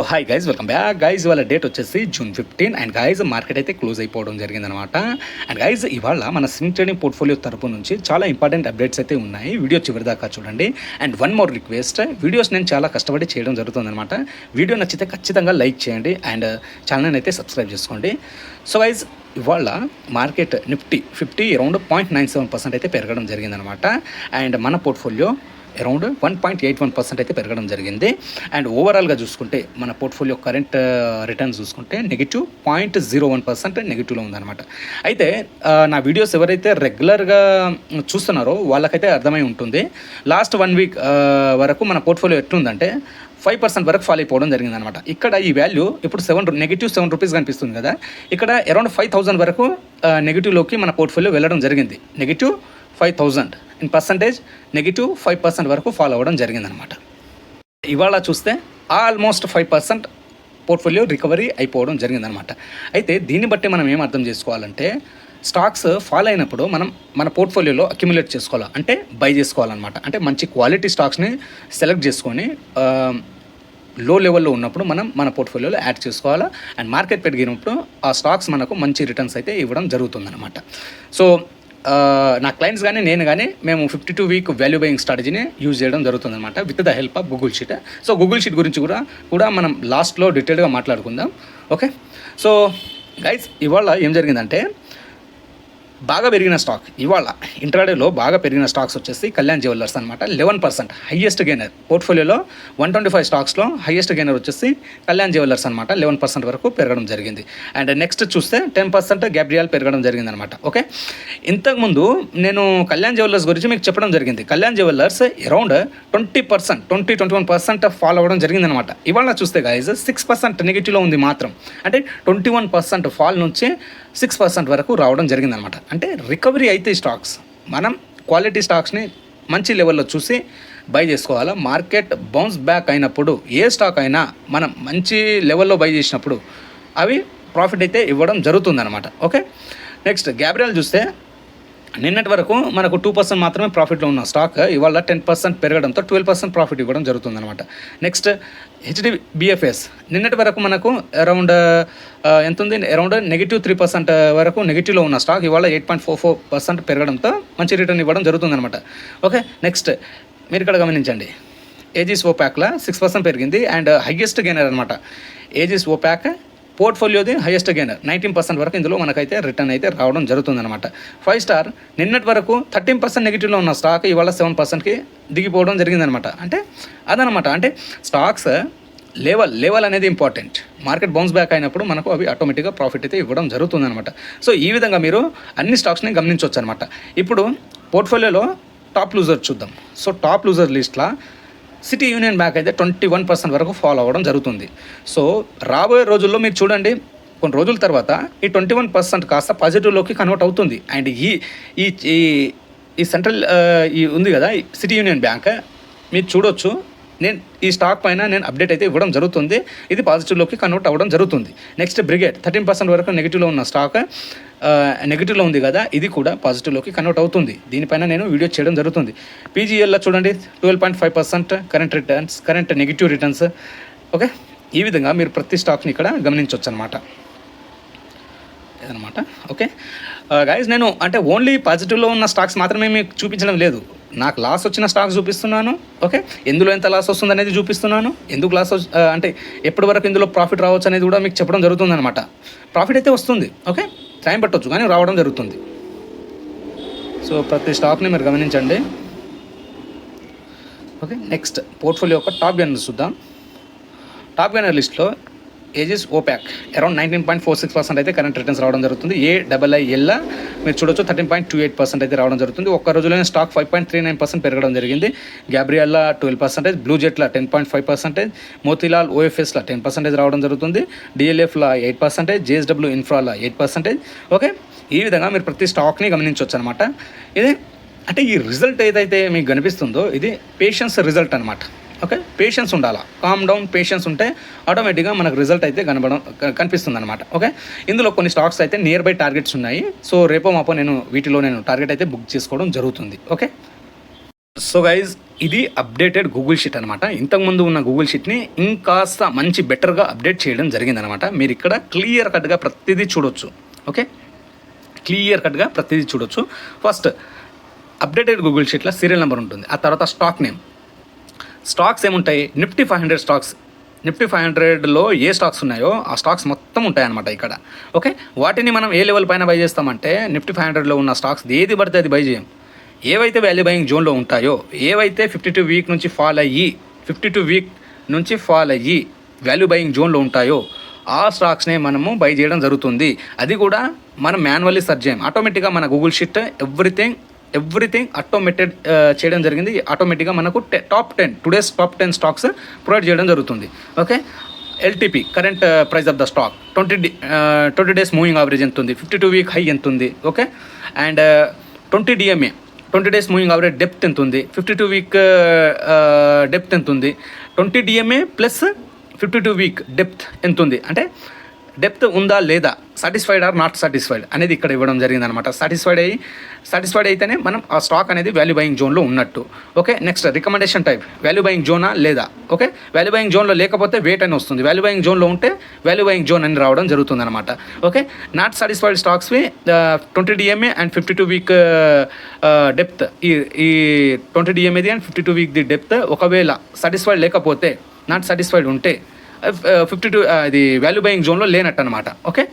Hi guys, welcome back guys. ఇవాళ date వచ్చేసి June 15 and guys market అయితే close అయిపోవడం జరిగిందనమాట. అండ్ గైజ్ ఇవాళ మన స్వింగ్ ట్రేడింగ్ పోర్ట్ఫోలియో తరపు నుంచి చాలా ఇంపార్టెంట్ అప్డేట్స్ అయితే ఉన్నాయి. వీడియో చివరి దాకా చూడండి. And one more request, videos నేను చాలా కష్టపడి చేయడం జరుగుతుందనమాట. వీడియో నచ్చితే ఖచ్చితంగా లైక్ చేయండి అండ్ ఛానల్ని అయితే సబ్స్క్రైబ్ చేసుకోండి. సో గైజ్ ఇవాళ మార్కెట్ నిఫ్టీ 50 అరౌండ్ 0.97% అయితే పెరగడం జరిగిందనమాట. అండ్ మన పోర్ట్ఫోలియో అరౌండ్ 1.81% అయితే పెరగడం జరిగింది. అండ్ ఓవరాల్గా చూసుకుంటే మన పోర్ట్ఫోలియో కరెంట్ రిటర్న్స్ చూసుకుంటే -0.01% నెగిటివ్లో ఉందన్నమాట. అయితే నా వీడియోస్ ఎవరైతే రెగ్యులర్గా చూస్తున్నారో వాళ్ళకైతే అర్థమై ఉంటుంది. లాస్ట్ 1 వీక్ వరకు మన పోర్ట్ఫోలియో ఎట్లుందంటే 5% వరకు ఫాల్ అయిపోవడం జరిగిందనమాట. ఇక్కడ ఈ వాల్యూ ఇప్పుడు -7 రూపీస్ కనిపిస్తుంది కదా, ఇక్కడ అరౌండ్ 5,000 వరకు నెగిటివ్లోకి మన పోర్ట్ఫోలియో వెళ్ళడం జరిగింది. -5,000 ఇన్ పర్సంటేజ్ -5% వరకు ఫాలో అవ్వడం జరిగిందనమాట. ఇవాళ చూస్తే ఆల్మోస్ట్ 5% పోర్ట్ఫోలియో రికవరీ అయిపోవడం జరిగిందనమాట. అయితే దీన్ని బట్టి మనం ఏం అర్థం చేసుకోవాలంటే, స్టాక్స్ ఫాల్ అయినప్పుడు మనం మన పోర్ట్ఫోలియోలో అక్యుములేట్ చేసుకోవాలి, అంటే బై చేసుకోవాలన్నమాట. అంటే మంచి క్వాలిటీ స్టాక్స్ని సెలెక్ట్ చేసుకొని లో లెవెల్లో ఉన్నప్పుడు మనం మన పోర్ట్ఫోలియోలో యాడ్ చేసుకోవాలా. అండ్ మార్కెట్ పెరిగినప్పుడు ఆ స్టాక్స్ మనకు మంచి రిటర్న్స్ అయితే ఇవ్వడం జరుగుతుందన్నమాట. సో నా క్లయింట్స్ కానీ నేను కానీ మేము 52 వీక్ వాల్యూ బయింగ్ స్ట్రాటజీని యూజ్ చేయడం జరుగుతుందన్నమాట, with the help of Google sheet. So Google sheet గురించి కూడా మనం లాస్ట్లో డీటెయిల్గా మాట్లాడుకుందాం. ఓకే, సో గైస్ ఇవాళ ఏం జరిగిందంటే, బాగా పెరిగిన స్టాక్ ఇవాళ ఇంట్రాడేలో బాగా పెరిగిన స్టాక్స్ వచ్చేసి కళ్యాణ్ జ్యువెలర్స్ అనమాట. 11% హైయెస్ట్ గెయినర్. పోర్ట్ఫోలియోలో 125 స్టాక్స్లో హైయెస్ట్ గెయినర్ వచ్చేసి కళ్యాణ్ జ్యువెలర్స్ అనమాట. 11% వరకు పెరగడం జరిగింది. అండ్ నెక్స్ట్ చూస్తే 10% గ్యాబ్రియల్ పెరగడం జరిగింది అనమాట. ఓకే, ఇంతకుముందు నేను కళ్యాణ్ జ్యువెలర్స్ గురించి మీకు చెప్పడం జరిగింది. కళ్యాణ్ జ్యువెలర్స్ అరౌండ్ 20-21% ఫాల్ అవ్వడం జరిగిందనమాట. ఇవాళ చూస్తే గైజ్ 6% నెగిటివ్లో ఉంది మాత్రం. అంటే 21% ఫాల్ నుంచి 6% వరకు రావడం జరిగిందనమాట. అంటే రికవరీ అయితే స్టాక్స్ మనం క్వాలిటీ స్టాక్స్ని మంచి లెవెల్లో చూసి బై చేసుకోవాలా. మార్కెట్ బౌన్స్ బ్యాక్ అయినప్పుడు ఏ స్టాక్ అయినా మనం మంచి లెవెల్లో బై చేసినప్పుడు అవి ప్రాఫిట్ అయితే ఇవ్వడం జరుగుతుందన్నమాట. ఓకే, నెక్స్ట్ గ్యాబ్రియల్ చూస్తే నిన్నటి వరకు మనకు 2% మాత్రమే ప్రాఫిట్లో ఉన్న స్టాక్ ఇవాళ 10% పెరగడంతో 12% ప్రాఫిట్ ఇవ్వడం జరుగుతుందన్నమాట. నెక్స్ట్ HDBFS నిన్నటి వరకు మనకు అరౌండ్ ఎంత ఉంది, అరౌండ్ -3% వరకు నెగిటివ్లో ఉన్న స్టాక్ ఇవాళ 8.44% పెరగడంతో మంచి రిటర్న్ ఇవ్వడం జరుగుతుందన్నమాట. ఓకే, నెక్స్ట్ మీరు ఇక్కడ గమనించండి, ఏజిస్ ఓపాక్లో 6% పెరిగింది. అండ్ హైయెస్ట్ గెయినర్ అనమాట ఏజిస్ ఓపాక్. పోర్ట్ఫోలియోది హైయెస్ట్ గెయినర్ 19% వరకు ఇందులో మనకైతే రిటర్న్ అయితే రావడం జరుగుతుందన్నమాట. 5 స్టార్ నిన్నటి వరకు 13% నెగిటివ్లో ఉన్న స్టాక్ ఇవాళ 7%కి దిగిపోవడం జరిగిందనమాట. అంటే అదనమాట, అంటే స్టాక్స్ లెవెల్ అనేది ఇంపార్టెంట్. మార్కెట్ బౌన్స్ బ్యాక్ అయినప్పుడు మనకు అవి ఆటోమేటిక్గా ప్రాఫిట్ అయితే ఇవ్వడం జరుగుతుందనమాట. సో ఈ విధంగా మీరు అన్ని స్టాక్స్ని గమనించవచ్చు అనమాట. ఇప్పుడు పోర్ట్ఫోలియోలో టాప్ లూజర్ చూద్దాం. సో టాప్ లూజర్ లిస్ట్లో సిటీ యూనియన్ బ్యాంక్ అయితే 21% వరకు ఫాలో అవ్వడం జరుగుతుంది. సో రాబోయే రోజుల్లో మీరు చూడండి, కొన్ని రోజుల తర్వాత ఈ 21% కాస్త పాజిటివ్లోకి కన్వర్ట్ అవుతుంది. అండ్ ఈ సెంట్రల్ ఈ ఉంది కదా సిటీ యూనియన్ బ్యాంక్, మీరు చూడొచ్చు. నేను ఈ స్టాక్ పైన నేను అప్డేట్ అయితే ఇవ్వడం జరుగుతుంది. ఇది పాజిటివ్లోకి కన్వర్ట్ అవ్వడం జరుగుతుంది. నెక్స్ట్ బ్రిగేడ్ 13% వరకు నెగిటివ్లో ఉన్న స్టాక్ నెగిటివ్లో ఉంది కదా, ఇది కూడా పాజిటివ్లోకి కన్వర్ట్ అవుతుంది. దీనిపైన నేను వీడియో చేయడం జరుగుతుంది. PGLలో చూడండి 12.5% కరెంట్ నెగిటివ్ రిటర్న్స్. ఓకే, ఈ విధంగా మీరు ప్రతి స్టాక్ని ఇక్కడ గమనించవచ్చు అనమాట. అదనమాట. ఓకే గైజ్, నేను అంటే ఓన్లీ పాజిటివ్లో ఉన్న స్టాక్స్ మాత్రమే మీకు చూపించడం లేదు, నాకు లాస్ వచ్చిన స్టాక్స్ చూపిస్తున్నాను. ఓకే, ఎందులో ఎంత లాస్ వస్తుంది అనేది చూపిస్తున్నాను. ఎందుకు లాస్ అంటే ఎప్పటి వరకు ఇందులో ప్రాఫిట్ రావచ్చు అనేది కూడా మీకు చెప్పడం జరుగుతుందన్నమాట. ప్రాఫిట్ అయితే వస్తుంది, ఓకే, టైం పట్టవచ్చు కానీ రావడం జరుగుతుంది. సో ప్రతి స్టాక్ని మీరు గమనించండి. ఓకే, నెక్స్ట్ పోర్ట్ఫోలియో యొక్క టాప్ గెయినర్ చూద్దాం. టాప్ గెయినర్ లిస్ట్లో ఏజిస్ ఓపాక్ అరౌండ్ 19.46% అయితే కరెంట్ రిటర్న్స్ రావడం జరుగుతుంది. AIIL మీరు చూడొచ్చు 13.28% అయితే రావడం జరుగుతుంది. ఒక్క రోజులోనే స్టాక్ 5.39% పెరగడం జరిగింది. గ్యాబ్రియల్లా 12%, బ్లూ జెట్లో 10.5%, మోతీలాల్ OFSలో 10% రావడం జరుగుతుంది. DLFలో 8%, JSW ఇన్ఫ్రాలో 8%. ఓకే, ఈ విధంగా మీరు ప్రతి స్టాక్ని గమనించవచ్చు అనమాట. ఇది అంటే ఈ రిజల్ట్ ఏదైతే మీకు కనిపిస్తుందో ఇది పేషెన్స్ రిజల్ట్ అనమాట. ఓకే, పేషెన్స్ ఉండాలా, కామ్ డౌన్ పేషెన్స్ ఉంటే ఆటోమేటిక్గా మనకు రిజల్ట్ అయితే కనిపిస్తుంది అనమాట. ఓకే, ఇందులో కొన్ని స్టాక్స్ అయితే నియర్ బై టార్గెట్స్ ఉన్నాయి. సో రేపో మాపో వీటిలో నేను టార్గెట్ అయితే బుక్ చేసుకోవడం జరుగుతుంది. ఓకే, సో గైజ్ ఇది అప్డేటెడ్ గూగుల్ షీట్ అనమాట. ఇంతకుముందు ఉన్న గూగుల్ షీట్ని ఇంకాస్త మంచి బెటర్గా అప్డేట్ చేయడం జరిగిందనమాట. మీరు ఇక్కడ క్లియర్ కట్గా ప్రతిదీ చూడొచ్చు. ఓకే, క్లియర్ కట్గా ప్రతిదీ చూడొచ్చు. ఫస్ట్ అప్డేటెడ్ గూగుల్ షీట్లో సీరియల్ నెంబర్ ఉంటుంది. ఆ తర్వాత స్టాక్ నేమ్, స్టాక్స్ ఏముంటాయి, నిఫ్టీ 500 స్టాక్స్, నిఫ్టీ 500లో ఏ స్టాక్స్ ఉన్నాయో ఆ స్టాక్స్ మొత్తం ఉంటాయన్నమాట ఇక్కడ. ఓకే, వాటిని మనం ఏ లెవెల్ పైన బై చేస్తామంటే నిఫ్టీ 500లో ఉన్న స్టాక్స్ ఏది పడితే అది బై చేయం. ఏవైతే వాల్యూ బయింగ్ జోన్లో ఉంటాయో, ఏవైతే 52 వీక్ నుంచి ఫాల్ అయ్యి 52 వీక్ నుంచి ఫాల్ అయ్యి వాల్యూ బయింగ్ జోన్లో ఉంటాయో ఆ స్టాక్స్నే మనము బై చేయడం జరుగుతుంది. అది కూడా మనం మాన్యువల్లీ సెర్చ్ చేయం. ఆటోమేటిక్గా మన గూగుల్ షీట్ ఎవ్రీథింగ్ ఆటోమేటెడ్ చేయడం జరిగింది. ఆటోమేటిక్గా మనకు టుడేస్ టాప్ 10 స్టాక్స్ ప్రొవైడ్ చేయడం జరుగుతుంది. Okay, LTP current price of the stock, 20 days moving average ఎంత ఉంది, 52 వీక్ హై ఎంత ఉంది. Okay, and 20 DMA 20 days moving average depth ఎంత ఉంది, 52 వీక్ డెప్త్ ఎంత ఉంది, 20 DMA ప్లస్ 52 వీక్ డెప్త్ ఎంత ఉంది, అంటే డెప్త్ ఉందా లేదా, సాటిస్ఫైడ్ ఆర్ నాట్ సాటిస్ఫైడ్ అనేది ఇక్కడ ఇవ్వడం జరిగిందనమాట. సాటిస్ఫైడ్ అయితేనే మనం ఆ స్టాక్ అనేది వాల్యూ బయింగ్ జోన్లో ఉన్నట్టు. Okay, next recommendation type, value buying జోనా లేదా. ఓకే, వాల్యూ బయింగ్ జోన్లో లేకపోతే వెయిట్ అని వస్తుంది, వాల్యూ బయింగ్ జోన్లో ఉంటే వాల్యూ బయింగ్ జోన్ అని రావడం జరుగుతుంది అనమాట. ఓకే, నాట్ సాటిస్ఫైడ్ స్టాక్స్వి 20 DMA అండ్ 52 వీక్ డెప్త్, ఈ 20 DMAది అండ్ 52 వీక్ది డెప్త్ ఒకవేళ సాటిస్ఫైడ్ లేకపోతే, నాట్ సాటిస్ఫైడ్ ఉంటే 52 ఇది వాల్యూ బయింగ్ జోన్లో లేనట్టు అనమాట. ఓకే,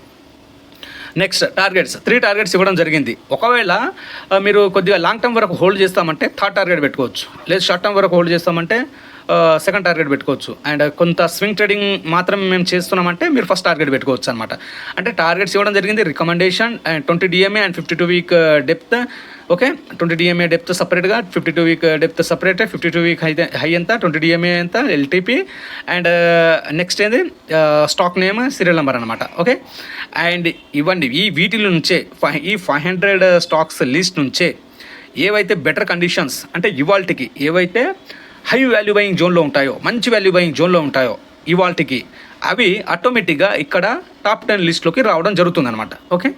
నెక్స్ట్ టార్గెట్స్, 3 టార్గెట్స్ ఇవ్వడం జరిగింది. ఒకవేళ మీరు కొద్దిగా లాంగ్ టర్మ్ వరకు హోల్డ్ చేస్తామంటే థర్డ్ టార్గెట్ పెట్టుకోవచ్చు, లేదు షార్ట్ టర్మ్ వరకు హోల్డ్ చేస్తామంటే సెకండ్ టార్గెట్ పెట్టుకోవచ్చు. అండ్ కొంత స్వింగ్ ట్రేడింగ్ మాత్రం మేము చేస్తున్నామంటే మీరు ఫస్ట్ టార్గెట్ పెట్టుకోవచ్చు అనమాట. అంటే టార్గెట్స్ ఇవ్వడం జరిగింది, recommendation and 20 DMA and 52 week depth. Okay, 20 DMA depth సపరేట్గా, 52 week depth separate, 52 week high ఎంత, 20 DMA ఎంత, ఎల్టీపీ అండ్ నెక్స్ట్ ఏంది స్టాక్ నేమ్, సీరియల్ నెంబర్ అనమాట. ఓకే, అండ్ ఇవ్వండి ఈ వీటిల నుంచే ఈ 500 స్టాక్స్ లిస్ట్ నుంచే ఏవైతే బెటర్ కండిషన్స్ అంటే ఇవాల్టికి ఏవైతే హై వాల్యూ బయింగ్ జోన్లో ఉంటాయో, మంచి వాల్యూ బయింగ్ జోన్లో ఉంటాయో ఇవాల్టికి అవి ఆటోమేటిక్గా ఇక్కడ టాప్ 10 లిస్ట్లోకి రావడం జరుగుతుంది అనమాట. ఓకే,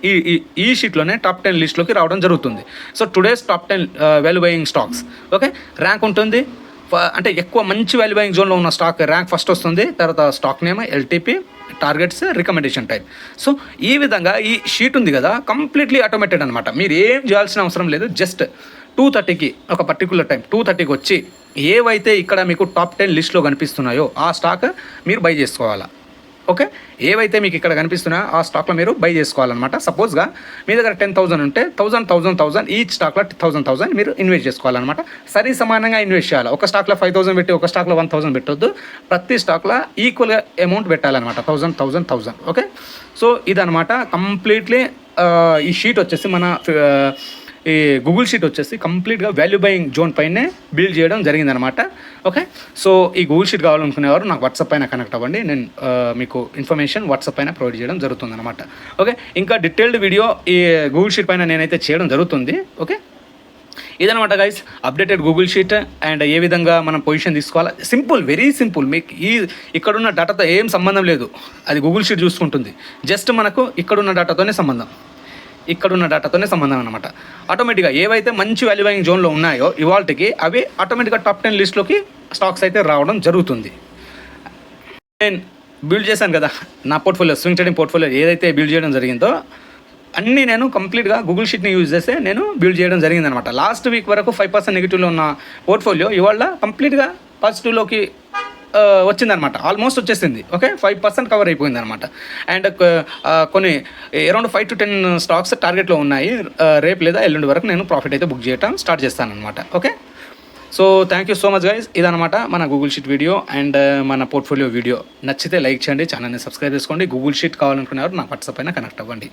ఈ షీట్లోనే టాప్ 10 లిస్ట్లోకి రావడం జరుగుతుంది. So today's top 10 value buying stocks. Okay, rank ఉంటుంది, అంటే ఎక్కువ మంచి వాల్యూ బయింగ్ జోన్లో ఉన్న స్టాక్ ర్యాంక్ ఫస్ట్ వస్తుంది, తర్వాత stock name, LTP, targets, recommendation type. So ఈ విధంగా ఈ షీట్ ఉంది కదా కంప్లీట్లీ ఆటోమేటెడ్ అనమాట. మీరు ఏం చేయాల్సిన అవసరం లేదు. జస్ట్ 2:30కి ఒక పర్టికులర్ టైం 2:30కి వచ్చి ఏవైతే ఇక్కడ మీకు టాప్ 10 లిస్ట్లో కనిపిస్తున్నాయో ఆ స్టాక్ మీరు బై చేసుకోవాలా. ఓకే, ఏవైతే మీకు ఇక్కడ కనిపిస్తున్నాయో ఆ స్టాక్లో మీరు బై చేసుకోవాలన్నమాట. సపోజ్గా మీ దగ్గర 10,000 ఉంటే 1,000 ఈచ్ స్టాక్లో 1,000 మీరు ఇన్వెస్ట్ చేసుకోవాలన్నమాట. సరి సమానంగా ఇన్వెస్ట్ చేయాలి. ఒక స్టాక్లో 5,000 పెట్టి ఒక స్టాక్లో 1,000 పెట్టొద్దు. ప్రతి స్టాక్లో ఈక్వల్గా అమౌంట్ పెట్టాలన్నమాట, 1,000. ఓకే, సో ఇదనమాట కంప్లీట్లీ ఈ షీట్ వచ్చేసి మన ఈ గూగుల్ షీట్ వచ్చేసి కంప్లీట్గా వాల్యూ బయింగ్ జోన్ పైనే బిల్డ్ చేయడం జరిగిందనమాట. ఓకే, సో ఈ గూగుల్ షీట్ కావాలనుకునేవారు నాకు వాట్సాప్ పైన కనెక్ట్ అవ్వండి. నేను మీకు ఇన్ఫర్మేషన్ వాట్సాప్ పైన ప్రొవైడ్ చేయడం జరుగుతుందన్నమాట. ఓకే, ఇంకా డీటెయిల్డ్ వీడియో ఈ గూగుల్ షీట్ పైన నేనైతే చేయడం జరుగుతుంది. ఓకే, ఇదనమాట guys updated Google sheet and ఏ విధంగా మనం పొజిషన్ తీసుకోవాలా. Simple, very simple. మీకు ఇక్కడున్న డేటాతో ఏం సంబంధం లేదు, అది గూగుల్ షీట్ చూసుకుంటుంది. జస్ట్ మనకు ఇక్కడున్న డేటాతోనే సంబంధం అనమాట. ఆటోమేటిక్గా ఏవైతే మంచి వాల్యూ బయింగ్ జోన్లో ఉన్నాయో ఇవాల్టికి అవి ఆటోమేటిక్గా టాప్ 10 లిస్ట్లోకి స్టాక్స్ అయితే రావడం జరుగుతుంది. నేను బిల్డ్ చేశాను కదా నా పోర్ట్ఫోలియో, స్వింగ్ ట్రేడింగ్ పోర్ట్ఫోలియో ఏదైతే బిల్డ్ చేయడం జరిగిందో అన్నీ నేను కంప్లీట్గా గూగుల్ షీట్ని యూజ్ చేస్తే నేను బిల్డ్ చేయడం జరిగిందనమాట. లాస్ట్ వీక్ వరకు 5% నెగిటివ్లో ఉన్న పోర్ట్ఫోలియో ఇవాళ కంప్లీట్గా పాజిటివ్లోకి వచ్చిందనమాట, ఆల్మోస్ట్ వచ్చేసింది. ఓకే, 5% కవర్ అయిపోయింది అనమాట. అండ్ కొన్ని అరౌండ్ 5 to 10 స్టాక్స్ టార్గెట్లో ఉన్నాయి. రేపు లేదా ఎల్లుండి వరకు నేను ప్రాఫిట్ అయితే బుక్ చేయడం స్టార్ట్ చేస్తాను అనమాట. Okay, so thank you so much guys. ఇదనమాట మన గూగుల్ షీట్ వీడియో అండ్ మన పోర్ట్ఫోలియో వీడియో. నచ్చితే లైక్ చేయండి, ఛానల్ని సబ్స్క్రైబ్ చేసుకోండి. గూగుల్ షీట్ కావాలనుకునేవారు నాకు వాట్సాప్ పైన కనెక్ట్ అవ్వండి.